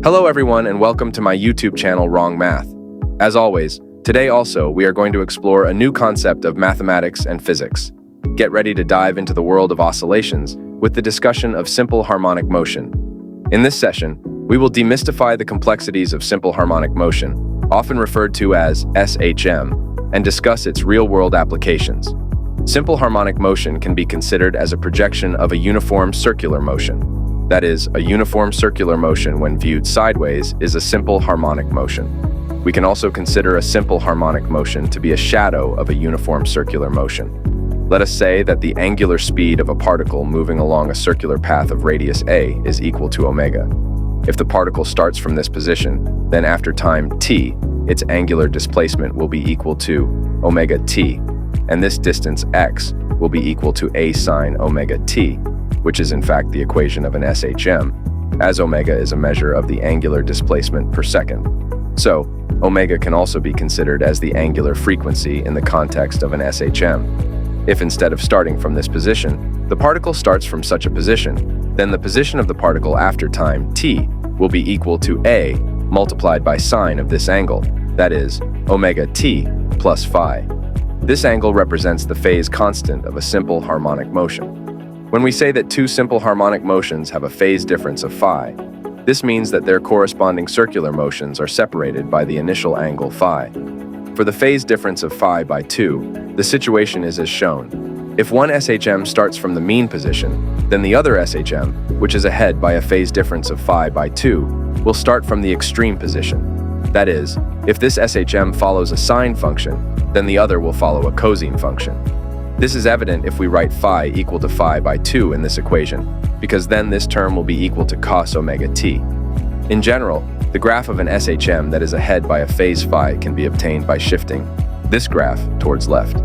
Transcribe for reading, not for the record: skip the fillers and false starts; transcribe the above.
Hello everyone and welcome to my YouTube channel Wrong Math. As always, today also we are going to explore a new concept of mathematics and physics. Get ready to dive into the world of oscillations with the discussion of simple harmonic motion. In this session, we will demystify the complexities of simple harmonic motion, often referred to as SHM, and discuss its real-world applications. Simple harmonic motion can be considered as a projection of a uniform circular motion. That is, a uniform circular motion when viewed sideways is a simple harmonic motion. We can also consider a simple harmonic motion to be a shadow of a uniform circular motion. Let us say that the angular speed of a particle moving along a circular path of radius a is equal to omega. If the particle starts from this position, then after time t, its angular displacement will be equal to omega t, and this distance x will be equal to a sine omega t, which is in fact the equation of an SHM, as omega is a measure of the angular displacement per second. So, omega can also be considered as the angular frequency in the context of an SHM. If instead of starting from this position, the particle starts from such a position, then the position of the particle after time t will be equal to a multiplied by sine of this angle, that is, omega t plus phi. This angle represents the phase constant of a simple harmonic motion. When we say that two simple harmonic motions have a phase difference of phi, this means that their corresponding circular motions are separated by the initial angle phi. For the phase difference of phi by 2, the situation is as shown. If one SHM starts from the mean position, then the other SHM, which is ahead by a phase difference of phi by 2, will start from the extreme position. That is, if this SHM follows a sine function, then the other will follow a cosine function. This is evident if we write phi equal to phi by 2 in this equation, because then this term will be equal to cos omega t. In general, the graph of an SHM that is ahead by a phase phi can be obtained by shifting this graph towards left.